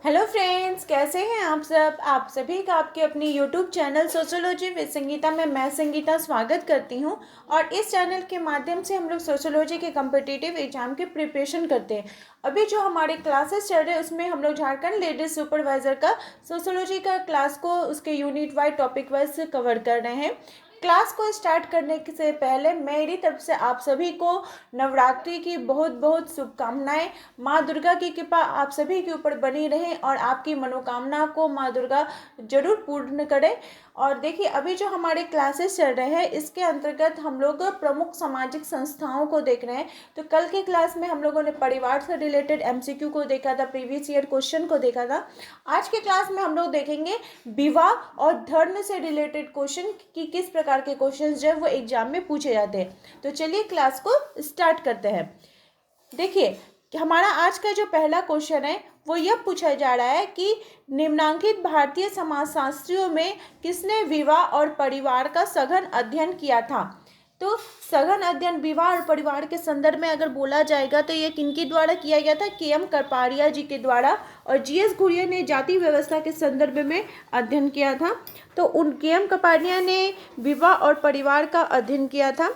Hello friends, कैसे हैं आप सब। आप सभी का आपके अपनी YouTube channel sociology with Sangeeta में मैं संगीता स्वागत करती हूं। और इस चैनल के माध्यम से हम लोग सोशियोलॉजी के कम्पिटिटिव एग्जाम की प्रिपरेशन करते हैं। अभी जो हमारे क्लासेस चल रहे हैं उसमें हम लोग झारखंड लेडीज सुपरवाइजर का सोशियोलॉजी का क्लास को उसके unit wise topic wise cover कर रहे हैं। क्लास को स्टार्ट करने से पहले मेरी तरफ से आप सभी को नवरात्रि की बहुत बहुत शुभकामनाएं। माँ दुर्गा की कृपा आप सभी के ऊपर बनी रहे और आपकी मनोकामना को माँ दुर्गा जरूर पूर्ण करे। और देखिए, अभी जो हमारे क्लासेस चल रहे हैं इसके अंतर्गत हम लोग प्रमुख सामाजिक संस्थाओं को देख रहे हैं। तो कल के क्लास में हम लोगों ने परिवार से रिलेटेड एमसीक्यू को देखा था, प्रीवियस ईयर क्वेश्चन को देखा था। आज के क्लास में हम लोग देखेंगे विवाह और धर्म से रिलेटेड क्वेश्चन की किस प्रकार के क्वेश्चन जो है वो एग्जाम में पूछे जाते हैं। तो चलिए क्लास को स्टार्ट करते हैं। देखिए कि हमारा आज का जो पहला क्वेश्चन है वो यह पूछा जा रहा है कि निम्नांकित भारतीय समाजशास्त्रियों में किसने विवाह और परिवार का सघन अध्ययन किया था। तो सघन अध्ययन विवाह और परिवार के संदर्भ में अगर बोला जाएगा तो ये किनके द्वारा किया गया था, के.एम. करपारिया जी के द्वारा। और जी.एस. घुरिया ने जाति व्यवस्था के संदर्भ में अध्ययन किया था। तो उन के.एम. करपारिया ने विवाह और परिवार का अध्ययन किया था।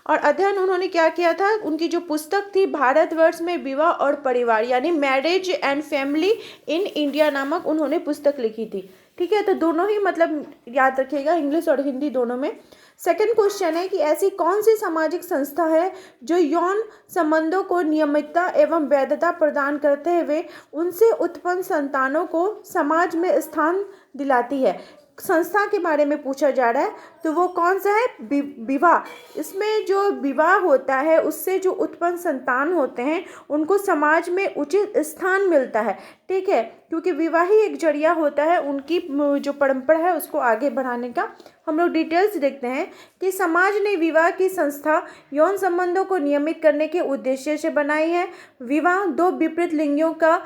और अध्ययन उन्होंने क्या किया था, उनकी जो पुस्तक थी भारतवर्ष में विवाह और परिवार यानी marriage and family in India नामक उन्होंने पुस्तक लिखी थी। ठीक है, तो दोनों ही मतलब याद रखिएगा, इंग्लिश और हिंदी दोनों में। सेकंड क्वेश्चन है कि ऐसी कौन सी सामाजिक संस्था है जो यौन संबंधों को नियमितता एवं वैधता प्रदान करते हुए उनसे उत्पन्न संतानों को समाज में स्थान दिलाती है। संस्था के बारे में पूछा जा रहा है, तो वो कौन सा है, विवाह। इसमें जो विवाह होता है उससे जो उत्पन्न संतान होते हैं उनको समाज में उचित स्थान मिलता है। ठीक है, क्योंकि विवाह ही एक जरिया होता है उनकी जो परंपरा है उसको आगे बढ़ाने का। हम लोग डिटेल्स देखते हैं कि समाज ने विवाह की संस्था यौन संबंधों को नियमित करने के उद्देश्य से बनाई है। विवाह दो विपरीत लिंगियों का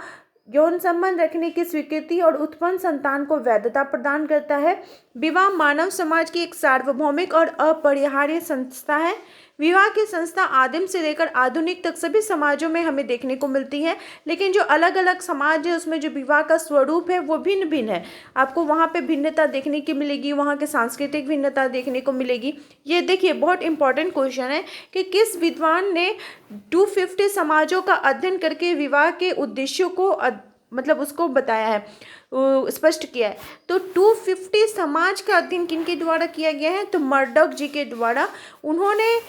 यौन संबंध रखने की स्वीकृति और उत्पन्न संतान को वैधता प्रदान करता है। विवाह मानव समाज की एक सार्वभौमिक और अपरिहार्य संस्था है। विवाह की संस्था आदिम से लेकर आधुनिक तक सभी समाजों में हमें देखने को मिलती है, लेकिन जो अलग अलग समाज है उसमें जो विवाह का स्वरूप है वो भिन्न भिन्न है। आपको वहाँ पे भिन्नता देखने की मिलेगी, वहाँ के सांस्कृतिक भिन्नता देखने को मिलेगी। ये देखिए बहुत इंपॉर्टेंट क्वेश्चन है कि किस विद्वान ने 250 समाजों का अध्ययन करके विवाह के उद्देश्यों को मतलब उसको बताया है, स्पष्ट किया है। तो 250 समाज का अध्ययन किनके द्वारा किया गया है, तो मर्डॉक जी के द्वारा। उन्होंने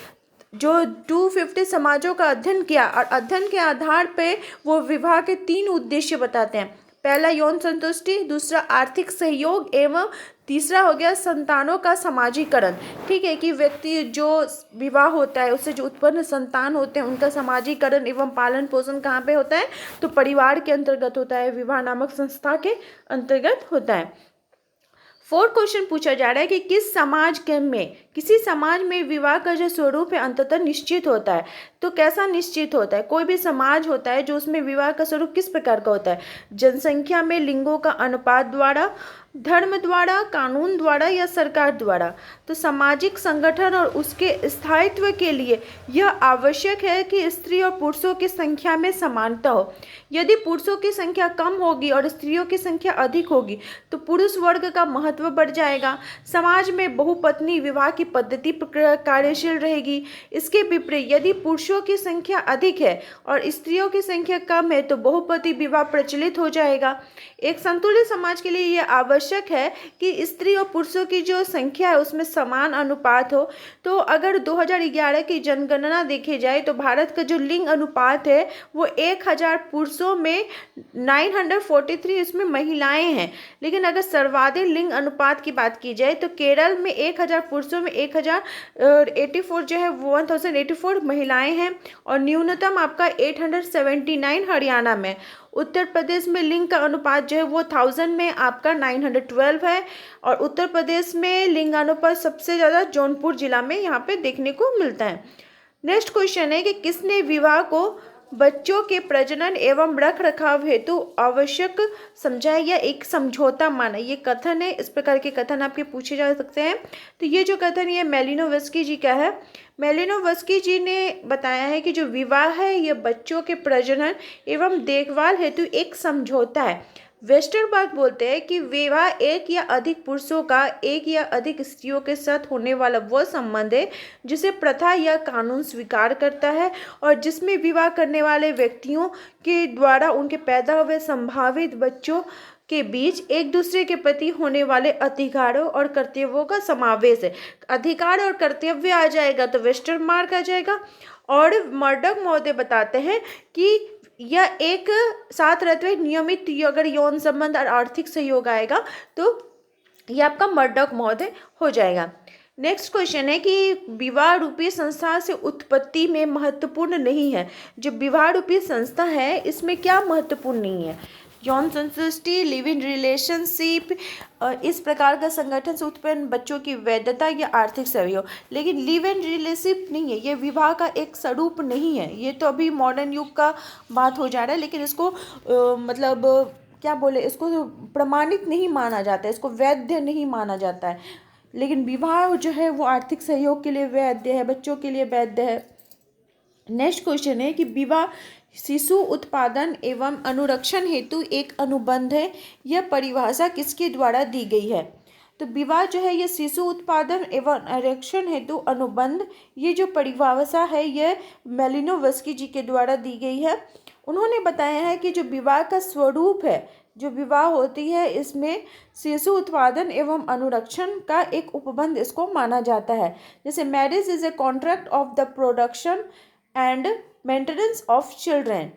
जो 250 समाजों का अध्ययन किया और अध्ययन के आधार पे वो विवाह के 3 उद्देश्य बताते हैं। पहला यौन संतुष्टि, दूसरा आर्थिक सहयोग एवं तीसरा हो गया संतानों का समाजीकरण। ठीक है, कि व्यक्ति जो विवाह होता है उससे जो उत्पन्न संतान होते हैं उनका समाजीकरण एवं पालन पोषण कहाँ पे होता है, तो परिवार के अंतर्गत होता है, विवाह नामक संस्था के अंतर्गत होता है। फोर्थ क्वेश्चन पूछा जा रहा है कि किसी समाज में विवाह का जो स्वरूप है अंततः निश्चित होता है। तो कैसा निश्चित होता है, कोई भी समाज होता है जो उसमें विवाह का स्वरूप किस प्रकार का होता है, जनसंख्या में लिंगों का अनुपात द्वारा, धर्म द्वारा, कानून द्वारा या सरकार द्वारा। तो सामाजिक संगठन और उसके स्थायित्व के लिए यह आवश्यक है कि स्त्री और पुरुषों की संख्या में समानता हो। यदि पुरुषों की संख्या कम होगी और स्त्रियों की संख्या अधिक होगी तो पुरुष वर्ग का महत्व बढ़ जाएगा। समाज में बहुपत्नी विवाह की पद्धति कार्यशील रहेगी। इसके विपरीत यदि पुरुषों की संख्या अधिक है और स्त्रियों की संख्या कम है तो बहुपति विवाह प्रचलित हो जाएगा। एक संतुलित समाज के लिए यह आवश्यक है कि स्त्री और पुरुषों की जो संख्या है उसमें समान अनुपात हो। तो अगर 2011 की जनगणना देखी जाए तो भारत का जो लिंग अनुपात है वो 1000 पुरुषों में 943 इसमें महिलाएं हैं। लेकिन अगर सर्वाधिक लिंग अनुपात की बात की जाए तो केरल में 1000 पुरुषों में 1084 जो है 1084 महिलाएं हैं और न्यूनतम आपका 879 हरियाणा में। उत्तर प्रदेश में लिंग का अनुपात जो है वो 1000 में आपका 912 है और उत्तर प्रदेश में लिंग अनुपात सबसे ज़्यादा जौनपुर जिला में यहाँ पे देखने को मिलता है। नेक्स्ट क्वेश्चन है कि किसने विवाह को बच्चों के प्रजनन एवं रख रखाव हेतु आवश्यक समझा या एक समझौता माना। ये कथन है, इस प्रकार के कथन आपके पूछे जा सकते हैं। तो ये जो कथन ये मेलिनोवस्की जी का है। मेलिनोवस्की जी ने बताया है कि जो विवाह है यह बच्चों के प्रजनन एवं देखभाल हेतु एक समझौता है। वेस्टरबर्ग बोलते हैं कि विवाह एक या अधिक पुरुषों का एक या अधिक स्त्रियों के साथ होने वाला वह संबंध है जिसे प्रथा या कानून स्वीकार करता है और जिसमें विवाह करने वाले व्यक्तियों के द्वारा उनके पैदा हुए संभावित बच्चों के बीच एक दूसरे के प्रति होने वाले अधिकारों और कर्तव्यों का समावेश है। अधिकार और कर्तव्य आ जाएगा तो वेस्टरमार्क आ जाएगा। और मर्डॉक महोदय बताते हैं कि यह एक साथ रहते हुए नियमित अगर यौन संबंध और आर्थिक सहयोग आएगा तो यह आपका मर्डॉक महोदय हो जाएगा। नेक्स्ट क्वेश्चन है कि विवाह रूपी संस्था से उत्पत्ति में महत्वपूर्ण नहीं है। जो विवाह रूपी संस्था है इसमें क्या महत्वपूर्ण नहीं है? यौन संतुष्टि, लिव इन रिलेशनशिप, इस प्रकार का संगठन से उत्पन्न बच्चों की वैधता या आर्थिक सहयोग। लेकिन लिव इन रिलेशनशिप नहीं है, ये विवाह का एक स्वरूप नहीं है। ये तो अभी मॉडर्न युग का बात हो जा रहा है, लेकिन इसको मतलब क्या बोले, इसको प्रमाणित नहीं माना जाता है, इसको वैध नहीं माना जाता है। लेकिन विवाह जो है वो आर्थिक सहयोग के लिए वैध है, बच्चों के लिए वैध है। नेक्स्ट क्वेश्चन है कि विवाह शिशु उत्पादन एवं अनुरक्षण हेतु एक अनुबंध है। यह परिभाषा किसके द्वारा दी गई है? तो विवाह जो है यह शिशु उत्पादन एवं अनुरक्षण हेतु अनुबंध, ये जो परिभाषा है यह मेलिनोवस्की जी के द्वारा दी गई है। उन्होंने बताया है कि जो विवाह का स्वरूप है, जो विवाह होती है इसमें शिशु उत्पादन एवं अनुरक्षण का एक उपबंध इसको माना जाता है। जैसे marriage is a contract of the production and maintenance of children.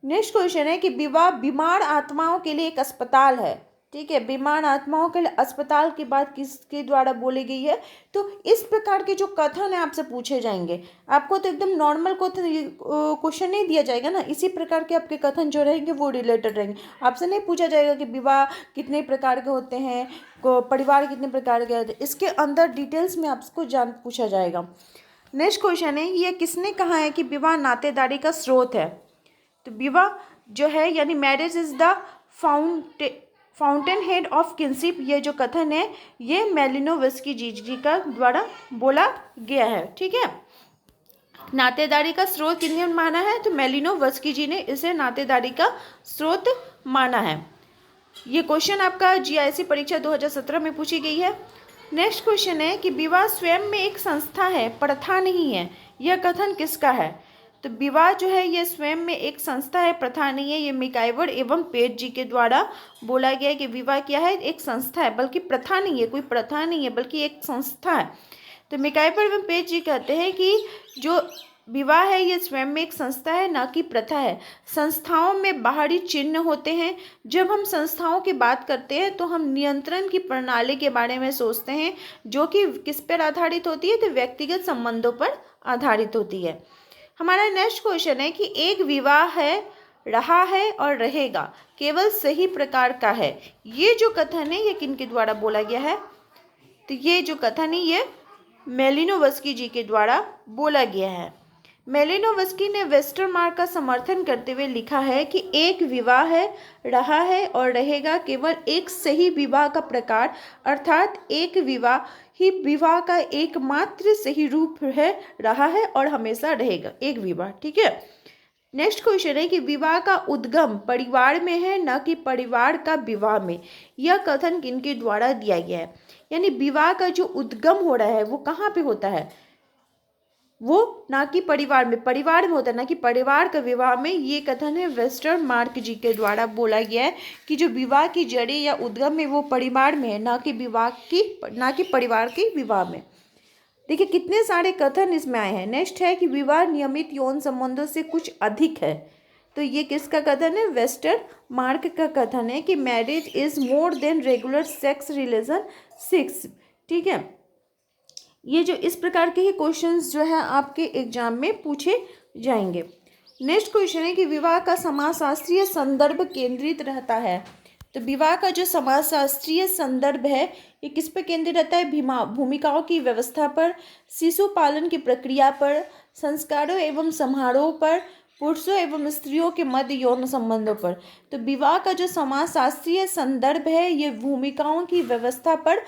Next question है कि विवाह बीमार आत्माओं के लिए एक अस्पताल है। ठीक है, बीमार आत्माओं के लिए अस्पताल की बात किसके द्वारा बोली गई है? तो इस प्रकार के जो कथन है आपसे पूछे जाएंगे। आपको तो एकदम नॉर्मल क्वेश्चन नहीं दिया जाएगा ना, इसी प्रकार के आपके कथन जो रहेंगे वो रिलेटेड रहेंगे। आपसे नहीं पूछा जाएगा कि विवाह कितने प्रकार के होते हैं, परिवार कितने प्रकार के होते हैं, इसके अंदर डिटेल्स में आपको पूछा जाएगा। नेक्स्ट क्वेश्चन है, ये किसने कहा है कि विवाह नातेदारी का स्रोत है? तो विवाह जो है यानी marriage is the fountain head of kinship, ये जो कथन है ये मेलिनोवस्की जी का द्वारा बोला गया है। ठीक है, नातेदारी का स्रोत किसने माना है? तो मेलिनोवस्की जी ने इसे नातेदारी का स्रोत माना है। ये क्वेश्चन आपका जीआईसी परीक्षा 2017 में पूछी गई है। नेक्स्ट क्वेश्चन है कि विवाह स्वयं में एक संस्था है, प्रथा नहीं है। यह कथन किसका है? तो विवाह जो है ये स्वयं में एक संस्था है, प्रथा नहीं है। ये मिकाइवर एवं पेज जी के द्वारा बोला गया है कि विवाह क्या है? एक संस्था है, बल्कि प्रथा नहीं है, कोई प्रथा नहीं है बल्कि एक संस्था है। तो मिकाइवर एवं पेज जी कहते हैं कि जो विवाह है ये स्वयं में एक संस्था है, ना कि प्रथा है। संस्थाओं में बाहरी चिन्ह होते हैं। जब हम संस्थाओं की बात करते हैं तो हम नियंत्रण की प्रणाली के बारे में सोचते हैं, जो कि किस पर आधारित होती है? तो व्यक्तिगत संबंधों पर आधारित होती है। हमारा नेक्स्ट क्वेश्चन है कि एक विवाह है, रहा है और रहेगा, केवल सही प्रकार का है। ये जो कथन है ये किनके द्वारा बोला गया है? तो ये जो कथन है ये मेलिनोवस्की जी के द्वारा बोला गया है। मेलिनोवस्की ने वेस्टरमार्क का समर्थन करते हुए लिखा है कि एक विवाह है, रहा है और रहेगा, केवल एक सही विवाह का प्रकार, अर्थात एक विवाह ही विवाह का एकमात्र सही रूप है, रहा है और हमेशा रहेगा एक विवाह। ठीक है, नेक्स्ट क्वेश्चन है कि विवाह का उद्गम परिवार में है, न कि परिवार का विवाह में। यह कथन किनके द्वारा दिया गया है? यानी विवाह का जो उद्गम हो रहा है वो कहाँ पे होता है? वो ना कि परिवार में होता है, ना कि परिवार का विवाह में। ये कथन है वेस्टरमार्क जी के द्वारा बोला गया है कि जो विवाह की जड़ें या उद्गम है वो परिवार में है, ना कि परिवार के विवाह में। देखिए कितने सारे कथन इसमें आए हैं। नेक्स्ट है कि विवाह नियमित यौन संबंधों से कुछ अधिक है। तो ये किसका कथन है? वेस्टरमार्क का कथन है कि marriage is more than regular sex relation 6। ठीक है, ये जो इस प्रकार के ही क्वेश्चंस जो है आपके एग्जाम में पूछे जाएंगे। नेक्स्ट क्वेश्चन है कि विवाह का समाजशास्त्रीय संदर्भ केंद्रित रहता है। तो विवाह का जो समाजशास्त्रीय संदर्भ है ये किस पर केंद्रित रहता है? भूमिकाओं की व्यवस्था पर, शिशु पालन की प्रक्रिया पर, संस्कारों एवं समारोह पर, पुरुषों एवं स्त्रियों के मध्य यौन संबंधों पर। तो विवाह का जो समाजशास्त्रीय संदर्भ है ये भूमिकाओं की व्यवस्था पर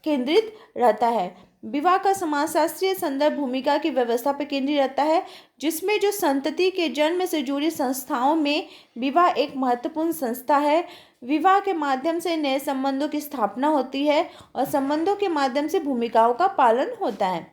केंद्रित रहता है। विवाह का समाजशास्त्रीय संदर्भ भूमिका की व्यवस्था पर केंद्रित रहता है, जिसमें जो संतति के जन्म से जुड़ी संस्थाओं में विवाह एक महत्वपूर्ण संस्था है। विवाह के माध्यम से नए संबंधों की स्थापना होती है और संबंधों के माध्यम से भूमिकाओं का पालन होता है।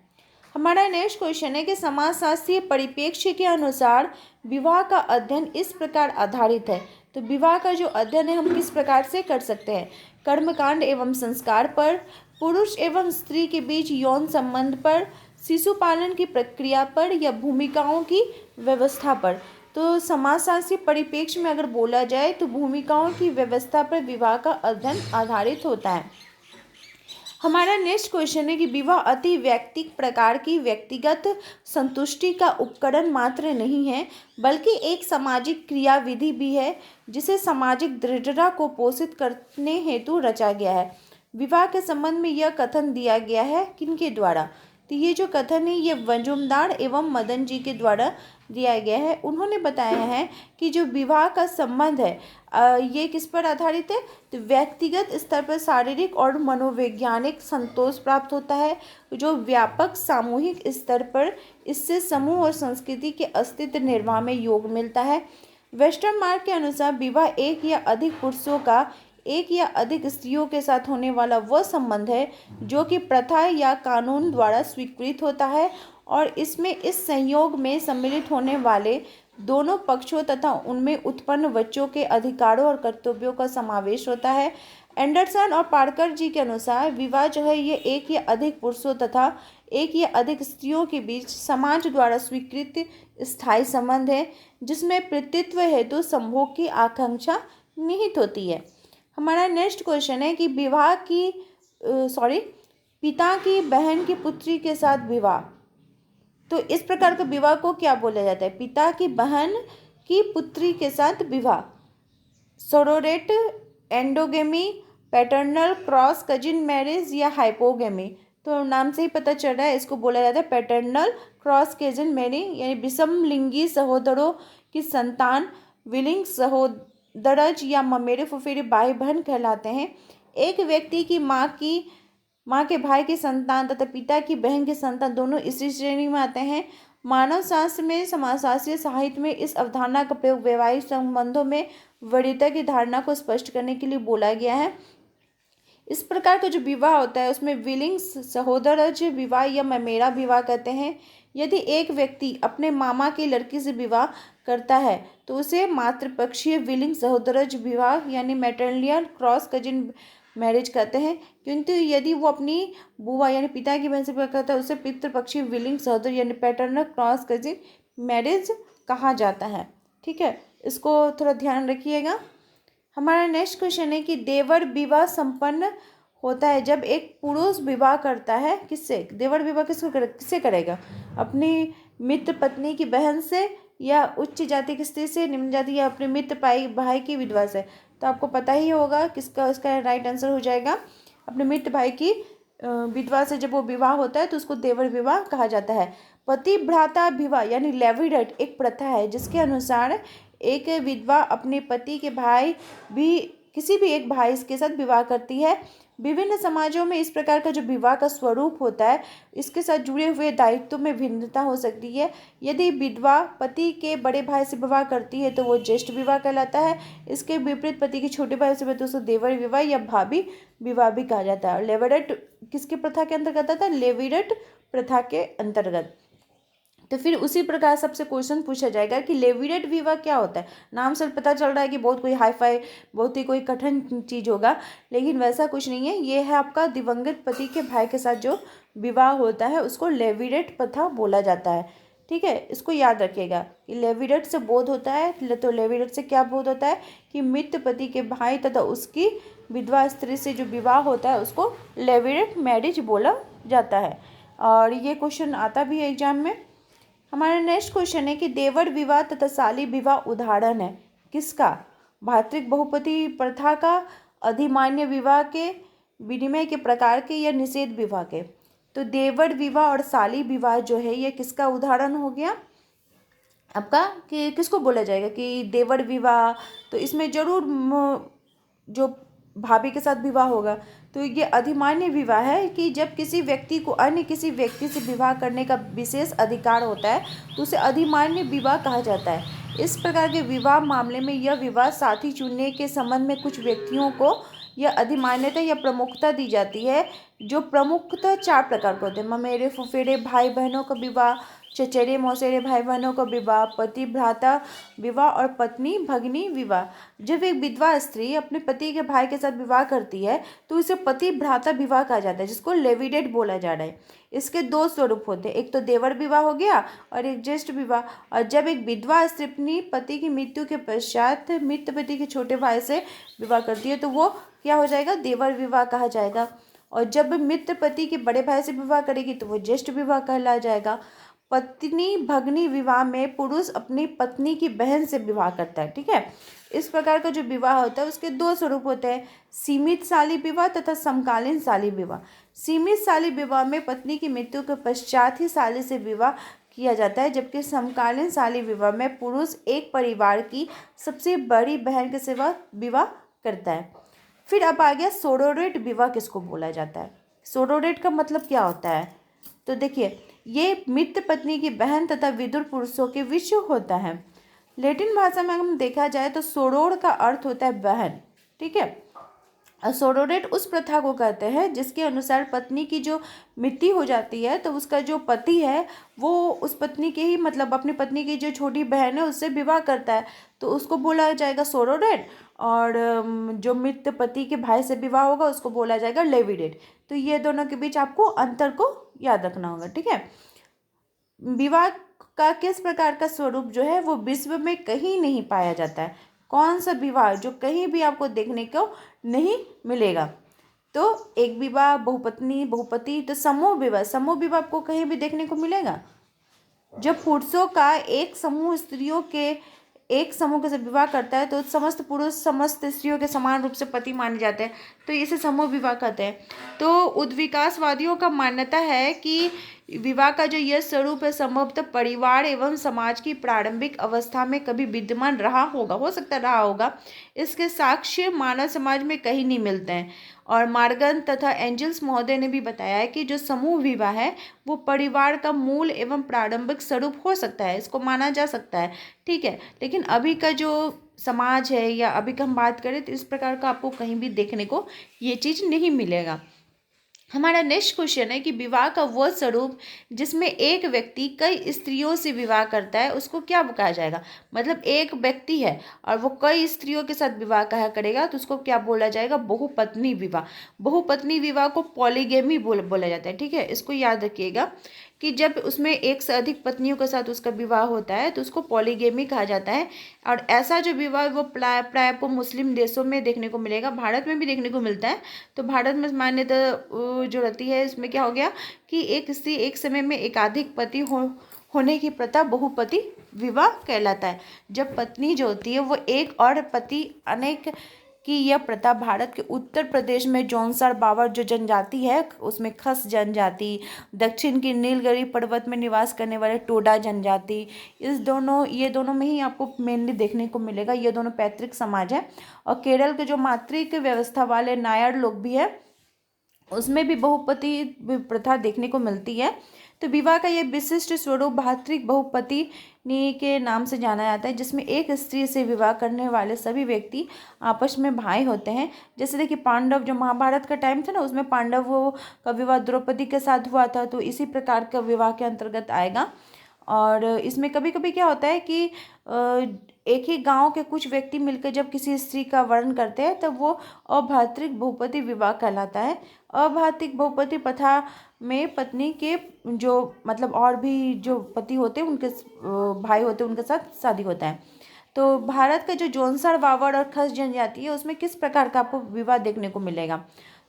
हमारा नेक्स्ट क्वेश्चन है कि समाजशास्त्रीय परिप्रेक्ष्य के अनुसार विवाह का अध्ययन इस प्रकार आधारित है। तो विवाह का जो अध्ययन है हम किस प्रकार से कर सकते हैं? कर्मकांड एवं संस्कार पर, पुरुष एवं स्त्री के बीच यौन संबंध पर, शिशु पालन की प्रक्रिया पर या भूमिकाओं की व्यवस्था पर। तो समाजशास्त्रीय परिप्रेक्ष्य में अगर बोला जाए तो भूमिकाओं की व्यवस्था पर विवाह का अध्ययन आधारित होता है। हमारा नेक्स्ट क्वेश्चन है कि विवाह अति वैयक्तिक प्रकार की व्यक्तिगत संतुष्टि का उपकरण मात्र नहीं है, बल्कि एक सामाजिक क्रियाविधि भी है, जिसे सामाजिक दृढ़ता को पोषित करने हेतु रचा गया है। विवाह के संबंध में यह कथन दिया गया है किनके द्वारा? तो ये जो कथन है ये वजुमदार एवं मदन जी के द्वारा दिया गया है। उन्होंने बताया है कि जो विवाह का संबंध है ये किस पर आधारित है? तो व्यक्तिगत स्तर पर शारीरिक और मनोवैज्ञानिक संतोष प्राप्त होता है, जो व्यापक सामूहिक स्तर पर इससे समूह और संस्कृति के अस्तित्व निर्वाह में योग मिलता है। वेस्टर्न मार्ग के अनुसार विवाह एक या अधिक पुरुषों का एक या अधिक स्त्रियों के साथ होने वाला वह संबंध है जो कि प्रथा या कानून द्वारा स्वीकृत होता है, और इसमें इस संयोग में सम्मिलित होने वाले दोनों पक्षों तथा उनमें उत्पन्न बच्चों के अधिकारों और कर्तव्यों का समावेश होता है। एंडरसन और पार्कर जी के अनुसार विवाह जो है ये एक या अधिक पुरुषों तथा एक या अधिक स्त्रियों के बीच समाज द्वारा स्वीकृत स्थायी संबंध है, जिसमें पितृत्व हेतु संभोग की आकांक्षा निहित होती है। हमारा नेक्स्ट क्वेश्चन है कि विवाह की पिता की बहन की पुत्री के साथ विवाह। तो इस प्रकार के विवाह को क्या बोला जाता है? पिता की बहन की पुत्री के साथ विवाह। Sororate, endogamy, paternal cross cousin marriage या हाइपोगेमी। तो नाम से ही पता चल रहा है इसको बोला जाता है पैटर्नल क्रॉस कजिन मैरिज, यानी विषमलिंगी सहोदरों की संतान विलिंग सहोदरज या ममेरे फुफेरे भाई बहन कहलाते हैं। एक व्यक्ति की माँ के भाई की संतान तथा पिता की बहन की संतान दोनों इसी श्रेणी में आते हैं। मानव शास्त्र में समाजशास्त्रीय साहित्य में इस अवधारणा का प्रयोग वैवाहिक संबंधों में वरीयता की धारणा को स्पष्ट करने के लिए बोला गया है। इस प्रकार का जो विवाह होता है उसमें विलिंग सहोदरज विवाह या ममेरा विवाह कहते हैं। यदि एक व्यक्ति अपने मामा की लड़की से विवाह करता है तो उसे मातृपक्षीय विलिंग सहोदरज विवाह यानी मैटरनियल क्रॉस कजिन मैरिज कहते हैं, किंतु यदि वो अपनी बुआ यानी पिता की बहन से विवाह करता है उसे पितृपक्षीय विलिंग सहोदर यानी पैटर्नल क्रॉस कजिन मैरिज कहा जाता है। ठीक है, इसको थोड़ा ध्यान रखिएगा। हमारा नेक्स्ट क्वेश्चन है कि देवर विवाह संपन्न होता है जब एक पुरुष विवाह करता है किससे? देवर विवाह किससे करेगा? अपनी मित्र पत्नी की बहन से या उच्च जाति की स्त्री से, निम्न जाति या अपने मित्र भाई की विधवा से। तो आपको पता ही होगा किसका इसका राइट आंसर हो जाएगा अपने मित्र भाई की विधवा से जब वो विवाह होता है तो उसको देवर विवाह कहा जाता है। पतिभ्राता विवाह यानी लेवीडेट एक प्रथा है जिसके अनुसार एक विधवा अपने पति के भाई भी किसी भी एक भाई के साथ विवाह करती है। विभिन्न समाजों में इस प्रकार का जो विवाह का स्वरूप होता है इसके साथ जुड़े हुए दायित्व में भिन्नता हो सकती है। यदि विधवा पति के बड़े भाई से विवाह करती है तो वो ज्येष्ठ विवाह कहलाता है। इसके विपरीत पति के छोटे भाई से तो उसको देवर विवाह या भाभी विवाह भी कहा जाता है। लेवीडेट किसके प्रथा के अंतर्गत आता है? लेवीडेट प्रथा के अंतर्गत। तो फिर उसी प्रकार सबसे क्वेश्चन पूछा जाएगा कि लेवीडेट विवाह क्या होता है। नाम से पता चल रहा है कि बहुत कोई हाई फाई बहुत ही कोई कठिन चीज़ होगा, लेकिन वैसा कुछ नहीं है। ये है आपका दिवंगत पति के भाई के साथ जो विवाह होता है उसको लेवीडेट प्रथा बोला जाता है। ठीक है, इसको याद रखिएगा कि लेवीडेट से बोध होता है। तो लेवीडेट से क्या बोध होता है कि मृत पति के भाई तथा उसकी विधवा स्त्री से जो विवाह होता है उसको लेवीडेट मैरिज बोला जाता है। और ये क्वेश्चन आता भी है एग्जाम में। हमारा नेक्स्ट क्वेश्चन है कि देवर विवाह तथा साली विवाह उदाहरण है किसका? भातृक बहुपति प्रथा का, अधिमान्य विवाह के, विनिमय के प्रकार के या निषेध विवाह के। तो देवर विवाह और साली विवाह जो है ये किसका उदाहरण हो गया आपका? कि किसको बोला जाएगा कि देवर विवाह? तो इसमें जरूर जो भाभी के साथ विवाह होगा तो ये अधिमान्य विवाह है कि जब किसी व्यक्ति को अन्य किसी व्यक्ति से विवाह करने का विशेष अधिकार होता है तो उसे अधिमान्य विवाह कहा जाता है। इस प्रकार के विवाह मामले में यह विवाह साथी चुनने के संबंध में कुछ व्यक्तियों को यह अधिमान्यता या प्रमुखता दी जाती है, जो प्रमुखता 4 प्रकार के होते हैं: ममेरे फुफेरे भाई बहनों का विवाह, चचेरे मौसेरे भाई बहनों का विवाह, पति भ्राता विवाह और पत्नी भगिनी विवाह। जब एक विधवा स्त्री अपने पति के भाई के साथ विवाह करती है तो इसे पति भ्राता विवाह कहा जाता है, जिसको लेवीडेट बोला जा रहा है। इसके 2 स्वरूप होते हैं, एक तो देवर विवाह हो गया और एक ज्येष्ठ विवाह। और जब एक विधवा स्त्री अपनी पति की मृत्यु के पश्चात मृत पति के छोटे भाई से विवाह करती है तो वो क्या हो जाएगा, देवर विवाह कहा जाएगा। और जब मृत पति के बड़े भाई से विवाह करेगी तो वो ज्येष्ठ विवाह कहलाया जाएगा। पत्नी भगनी विवाह में पुरुष अपनी पत्नी की बहन से विवाह करता है, ठीक है। इस प्रकार का जो विवाह होता है उसके 2 स्वरूप होते हैं, सीमित साली विवाह तथा समकालीन साली विवाह। सीमित साली विवाह में पत्नी की मृत्यु के पश्चात ही साली से विवाह किया जाता है, जबकि समकालीन साली विवाह में पुरुष एक परिवार की सबसे बड़ी बहन के सिवा विवाह करता है। फिर अब आ गया सोरोरेट विवाह किसको बोला जाता है। सोरोरेट का मतलब क्या होता है, तो देखिए ये मृत पत्नी की बहन तथा विदुर पुरुषों के बीच होता है। लैटिन भाषा में हम देखा जाए तो सोरोर का अर्थ होता है बहन, ठीक है। सोरोरेट उस प्रथा को कहते हैं जिसके अनुसार पत्नी की जो मृत्यु हो जाती है तो उसका जो पति है वो उस पत्नी के ही मतलब अपनी पत्नी की जो छोटी बहन है उससे विवाह करता है, तो उसको बोला जाएगा सोरोरेट। और जो मृत पति के भाई से विवाह होगा उसको बोला जाएगा लेवीडेट। तो ये दोनों के बीच आपको अंतर को याद रखना होगा, ठीक है। विवाह का किस प्रकार का स्वरूप जो है वो विश्व में कहीं नहीं पाया जाता है। कौन सा विवाह जो कहीं भी आपको देखने को नहीं मिलेगा, तो एक विवाह बहुपत्नी बहुपति, तो समूह विवाह आपको कहीं भी देखने को मिलेगा। जब पुरुषों का एक समूह स्त्रियों के एक समूह के साथ विवाह करता है तो समस्त पुरुष समस्त स्त्रियों के समान रूप से पति माने जाते हैं, तो इसे समूह विवाह कहते हैं। तो उद्विकासवादियों का मान्यता है कि विवाह का जो यह स्वरूप है संभवतः परिवार एवं समाज की प्रारंभिक अवस्था में कभी विद्यमान रहा होगा, हो सकता रहा होगा। इसके साक्ष्य मानव समाज में कहीं नहीं मिलते हैं। और मार्गन तथा एंजल्स महोदय ने भी बताया है कि जो समूह विवाह है वो परिवार का मूल एवं प्रारंभिक स्वरूप हो सकता है, इसको माना जा सकता है, ठीक है। लेकिन अभी का जो समाज है या अभी का हम बात करें तो इस प्रकार का आपको कहीं भी देखने को ये चीज़ नहीं मिलेगा। हमारा नेक्स्ट क्वेश्चन है कि विवाह का वह स्वरूप जिसमें एक व्यक्ति कई स्त्रियों से विवाह करता है उसको क्या कहा जाएगा। मतलब एक व्यक्ति है और वो कई स्त्रियों के साथ विवाह कहा करेगा तो उसको क्या बोला जाएगा, बहुपत्नी विवाह। बहुपत्नी विवाह को पॉलीगेमी बोला जाता है, ठीक है। इसको याद रखिएगा कि जब उसमें एक से अधिक पत्नियों के साथ उसका विवाह होता है तो उसको पॉलीगेमी कहा जाता है। और ऐसा जो विवाह वो प्राय आपको मुस्लिम देशों में देखने को मिलेगा, भारत में भी देखने को मिलता है। तो भारत में मान्यता जो रहती है इसमें क्या हो गया कि एक स्त्री एक समय में एकाधिक पति होने की प्रथा बहुपति विवाह कहलाता है। जब पत्नी जो होती है वो एक और पति अनेक कि यह प्रथा भारत के उत्तर प्रदेश में जौनसार बावर जो जनजाति है उसमें खस जनजाति, दक्षिण की नीलगिरी पर्वत में निवास करने वाले टोडा जनजाति, ये दोनों में ही आपको मेनली देखने को मिलेगा। ये दोनों पैतृक समाज है। और केरल के जो मातृक व्यवस्था वाले नायर लोग भी है उसमें भी बहुपति प्रथा देखने को मिलती है। तो विवाह का ये विशिष्ट स्वरूप भातृक बहुपत्नी के नाम से जाना जाता है, जिसमें एक स्त्री से विवाह करने वाले सभी व्यक्ति आपस में भाई होते हैं। जैसे देखिए पांडव जो महाभारत का टाइम था ना उसमें पांडवों का विवाह द्रौपदी के साथ हुआ था, तो इसी प्रकार का विवाह के अंतर्गत आएगा। और इसमें कभी कभी क्या होता है कि एक ही गांव के कुछ व्यक्ति मिलकर जब किसी स्त्री का वर्ण करते हैं तब वो अभातृक बहुपति विवाह कहलाता है। अभातृक बहुपति प्रथा में पत्नी के जो मतलब और भी जो पति होते हैं उनके भाई होते हैं उनके साथ शादी होता है। तो भारत का जो जौनसार बावर और खस जनजाति है उसमें किस प्रकार का आपको विवाह देखने को मिलेगा,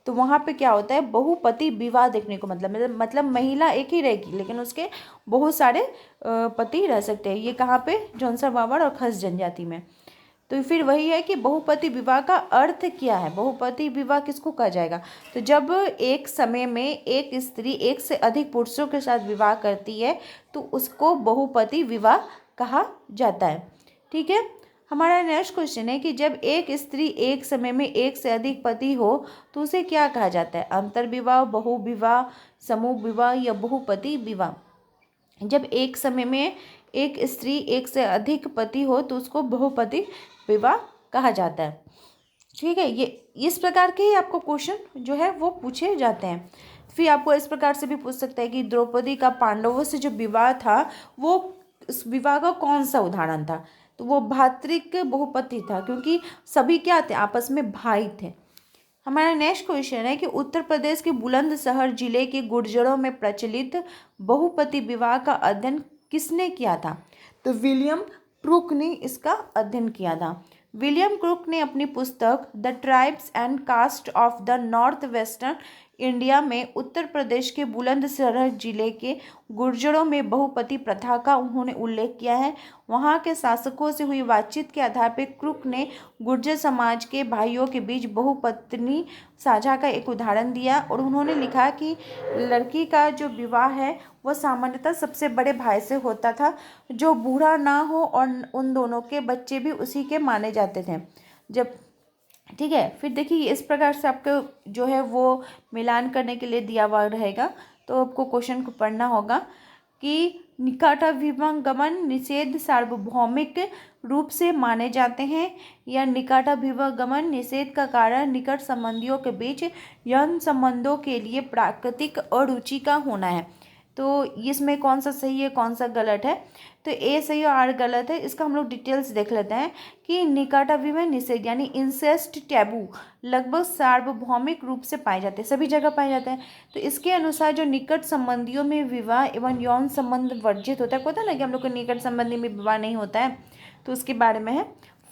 तो वहाँ पे क्या होता है बहुपति विवाह देखने को मतलब महिला एक ही रहेगी लेकिन उसके बहुत सारे पति रह सकते हैं। ये कहाँ पे, जौनसार बावर और खस जनजाति में। तो फिर वही है कि बहुपति विवाह का अर्थ क्या है, बहुपति विवाह किसको कहा जाएगा। तो जब एक समय में एक स्त्री एक से अधिक पुरुषों के साथ विवाह करती है तो उसको बहुपति विवाह कहा जाता है, ठीक है। हमारा नेक्स्ट क्वेश्चन है कि जब एक स्त्री एक समय में एक से अधिक पति हो तो उसे क्या कहा जाता है? अंतर्विवाह, बहुविवाह, समूह विवाह या बहुपति विवाह। जब एक समय में एक स्त्री एक से अधिक पति हो तो उसको बहुपति विवाह कहा जाता है। ठीक है, ये इस प्रकार के ही आपको क्वेश्चन जो है वो पूछे जाते हैं। फिर आपको इस प्रकार से भी पूछ सकता है कि द्रौपदी का पांडवों से जो विवाह था वो उस विवाह का कौन सा उदाहरण था? तो वो भातृक बहुपति था, क्योंकि सभी क्या थे? आपस में भाई थे। हमारा नेक्स्ट क्वेश्चन है कि उत्तर प्रदेश के बुलंदशहर जिले के गुर्जरों में प्रचलित बहुपति विवाह का अध्ययन किसने किया था? तो विलियम क्रूक ने इसका अध्ययन किया था। विलियम क्रूक ने अपनी पुस्तक the tribes and caste of the north western India में उत्तर प्रदेश के बुलंदशहर जिले के गुर्जरों में बहुपति प्रथा का उन्होंने उल्लेख किया है। वहाँ के शासकों से हुई बातचीत के आधार पर क्रूक ने गुर्जर समाज के भाइयों के बीच बहुपत्नी साझा का एक उदाहरण दिया और उन्होंने लिखा कि लड़की का जो विवाह है वह सामान्यतः सबसे बड़े भाई से होता था, जो बूढ़ा ना हो, और उन दोनों के बच्चे भी उसी के माने जाते थे। जब ठीक है, फिर देखिए इस प्रकार से आपको जो है वो मिलान करने के लिए दिया हुआ रहेगा, तो आपको क्वेश्चन को पढ़ना होगा कि निकटाभिगमन निषेध सार्वभौमिक रूप से माने जाते हैं या निकटाभिगमन निषेध का कारण निकट संबंधियों के बीच यौन संबंधों के लिए प्राकृतिक अरुचि का होना है। तो इसमें कौन सा सही है कौन सा गलत है? तो ए सही और आर गलत है। इसका हम लोग डिटेल्स देख लेते हैं कि निकटाभिगमन निषेध यानी इंसेस्ट टैबू लगभग सार्वभौमिक रूप से पाए जाते हैं, सभी जगह पाए जाते हैं। तो इसके अनुसार जो निकट संबंधियों में विवाह एवं यौन संबंध वर्जित होता है, पता ना कि हम लोग के निकट संबंधी में विवाह नहीं होता है, तो उसके बारे में है।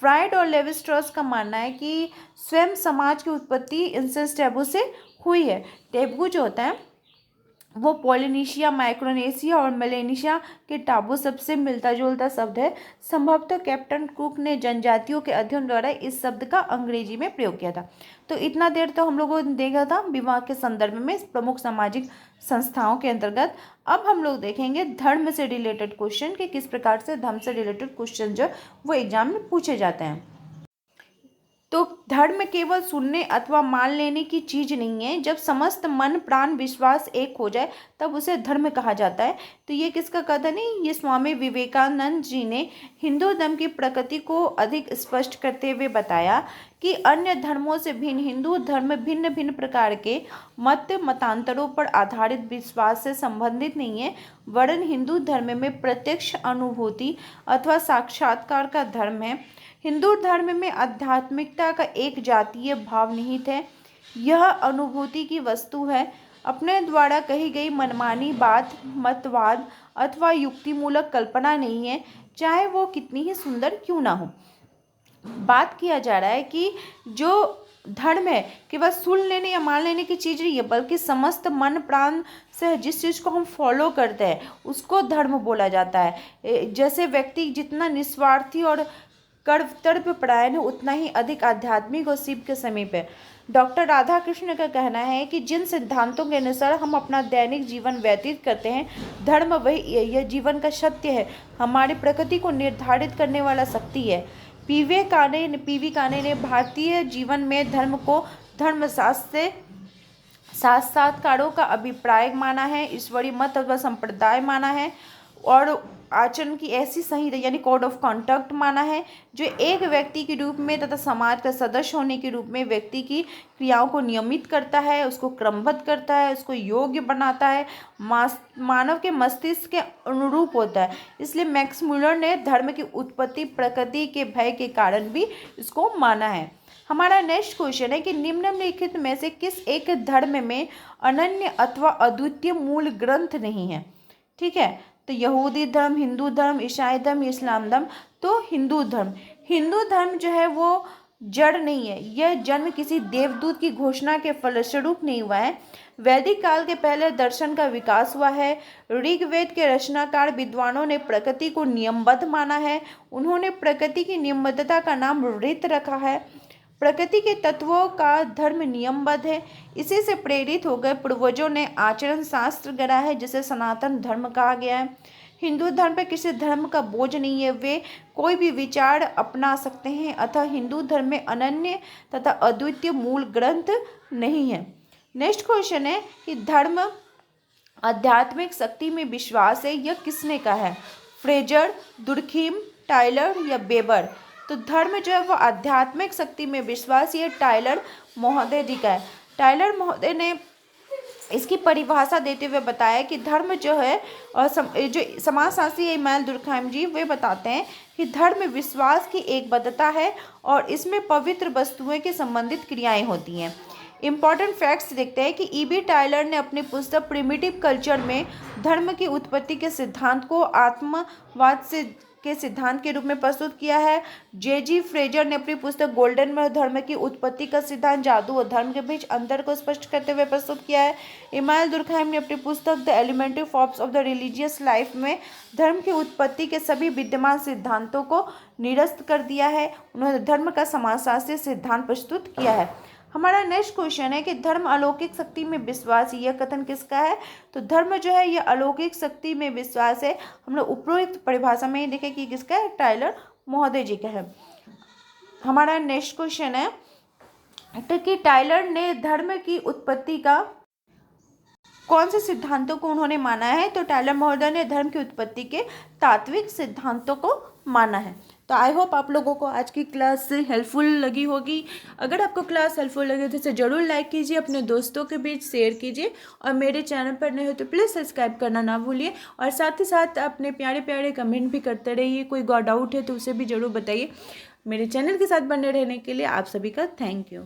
फ्राइड और लेवी स्ट्रॉस का मानना है कि स्वयं समाज की उत्पत्ति इंसेस्ट टैबू से हुई है। टैबू जो होता है वो पोलिनेशिया, माइक्रोनेशिया और मेलेनेशिया के टापू सबसे मिलता जुलता शब्द है। संभवतः कैप्टन कुक ने जनजातियों के अध्ययन द्वारा इस शब्द का अंग्रेजी में प्रयोग किया था। तो इतना देर तो हम लोगों ने देखा था विवाह के संदर्भ में प्रमुख सामाजिक संस्थाओं के अंतर्गत। अब हम लोग देखेंगे धर्म से रिलेटेड क्वेश्चन कि किस प्रकार से धर्म से रिलेटेड क्वेश्चन जो वो एग्जाम में पूछे जाते हैं। तो धर्म केवल सुनने अथवा मान लेने की चीज नहीं है। जब समस्त मन प्राण विश्वास एक हो जाए तब उसे धर्म कहा जाता है। तो ये किसका कथन है? ये स्वामी विवेकानंद जी ने हिंदू धर्म की प्रकृति को अधिक स्पष्ट करते हुए बताया कि अन्य धर्मों से भिन्न हिंदू धर्म भिन्न भिन्न प्रकार के मतांतरों पर आधारित विश्वास से संबंधित नहीं है, वरन हिंदू धर्म में प्रत्यक्ष अनुभूति अथवा साक्षात्कार का धर्म है। हिंदू धर्म में आध्यात्मिकता का एक जातीय भाव निहित है। यह अनुभूति की वस्तु है, अपने द्वारा कही गई मनमानी बात, मतवाद अथवा युक्तिमूलक कल्पना नहीं है, चाहे वो कितनी ही सुंदर क्यों ना हो। बात किया जा रहा है कि जो धर्म है केवल सुन लेने या मान लेने की चीज़ नहीं है, बल्कि समस्त मन प्राण से जिस चीज़ को हम फॉलो करते हैं उसको धर्म बोला जाता है। जैसे व्यक्ति जितना निस्वार्थी और कर्तव्य परायण है उतना ही अधिक आध्यात्मिक और शिव के समीप है। डॉक्टर राधा कृष्ण का कहना है कि जिन सिद्धांतों के अनुसार हम अपना दैनिक जीवन व्यतीत करते हैं, धर्म वही यह जीवन का सत्य है, हमारी प्रकृति को निर्धारित करने वाला शक्ति है। पीवी काने ने भारतीय जीवन में धर्म को धर्मशास्त्र से साक्षात्कारों का अभिप्राय माना है, ईश्वरीय मत अथवा संप्रदाय माना है और आचरण की ऐसी संहिता यानी कोड ऑफ कॉन्डक्ट माना है जो एक व्यक्ति के रूप में तथा समाज का सदस्य होने के रूप में व्यक्ति की क्रियाओं को नियमित करता है, उसको क्रमबद्ध करता है, उसको योग्य बनाता है, मानव के मस्तिष्क के अनुरूप होता है। इसलिए मैक्स मुलर ने धर्म की उत्पत्ति प्रकृति के भय के कारण भी इसको माना है। हमारा नेक्स्ट क्वेश्चन है कि निम्नलिखित में से किस एक धर्म में अनन्य अथवा अद्वितीय मूल ग्रंथ नहीं है? ठीक है, तो यहूदी धर्म, हिंदू धर्म, ईसाई धर्म, इस्लाम धर्म। तो हिंदू धर्म जो है वो जड़ नहीं है, यह जन्म किसी देवदूत की घोषणा के फलस्वरूप नहीं हुआ है। वैदिक काल के पहले दर्शन का विकास हुआ है। ऋग्वेद के रचनाकार विद्वानों ने प्रकृति को नियमबद्ध माना है, उन्होंने प्रकृति की नियमबद्धता का नाम ऋत रखा है। प्रकृति के तत्वों का धर्म नियमबद्ध है, इसी से प्रेरित होकर पूर्वजों ने आचरण शास्त्र गढ़ा है जिसे सनातन धर्म कहा गया है। हिंदू धर्म पर किसी धर्म का बोझ नहीं है, वे कोई भी विचार अपना सकते हैं, अतः हिंदू धर्म में अनन्य तथा अद्वितीय मूल ग्रंथ नहीं है। नेक्स्ट क्वेश्चन है कि धर्म आध्यात्मिक शक्ति में विश्वास है, यह किसने कहा है? फ्रेजर, दुर्खीम, टाइलर या बेबर? तो धर्म जो है वो आध्यात्मिक शक्ति में विश्वास, ये टाइलर महोदय जी का है। टाइलर महोदय ने इसकी परिभाषा देते हुए बताया कि धर्म जो है जो समाजशास्त्री इमानुएल दुर्खीम जी वे बताते हैं कि धर्म विश्वास की एकबद्धता है और इसमें पवित्र वस्तुएं के संबंधित क्रियाएं होती हैं। इम्पॉर्टेंट फैक्ट्स देखते हैं कि ईबी टाइलर ने अपनी पुस्तक प्रिमिटिव कल्चर में धर्म की उत्पत्ति के सिद्धांत को आत्मवाद के सिद्धांत के रूप में प्रस्तुत किया है। जे.जी. फ्रेजर ने अपनी पुस्तक गोल्डन में धर्म की उत्पत्ति का सिद्धांत जादू और धर्म के बीच अंतर को स्पष्ट करते हुए प्रस्तुत किया है। इमानुएल दुर्खीम ने अपनी पुस्तक the elementary forms of the religious life में धर्म की उत्पत्ति के सभी विद्यमान सिद्धांतों को निरस्त कर दिया है। उन्होंने धर्म का समाजशास्त्रीय सिद्धांत प्रस्तुत किया है। हमारा नेक्स्ट क्वेश्चन है कि धर्म अलौकिक शक्ति में विश्वास, यह कथन किसका है? तो धर्म जो है यह अलौकिक शक्ति में विश्वास है। हम लोग उपरोक्त परिभाषा में ही देखें कि किसका है? टाइलर महोदय जी का है। हमारा नेक्स्ट क्वेश्चन है तो कि टाइलर ने धर्म की उत्पत्ति का कौन से सिद्धांतों को उन्होंने माना है? तो टाइलर महोदय ने धर्म की उत्पत्ति के तात्विक सिद्धांतों को माना है। तो आई होप आप लोगों को आज की क्लास हेल्पफुल लगी होगी। अगर आपको क्लास हेल्पफुल लगे तो इसे ज़रूर लाइक कीजिए, अपने दोस्तों के बीच शेयर कीजिए और मेरे चैनल पर नए हो तो प्लीज़ सब्सक्राइब करना ना भूलिए और साथ ही साथ अपने प्यारे प्यारे कमेंट भी करते रहिए। कोई डाउट है तो उसे भी ज़रूर बताइए। मेरे चैनल के साथ बने रहने के लिए आप सभी का थैंक यू।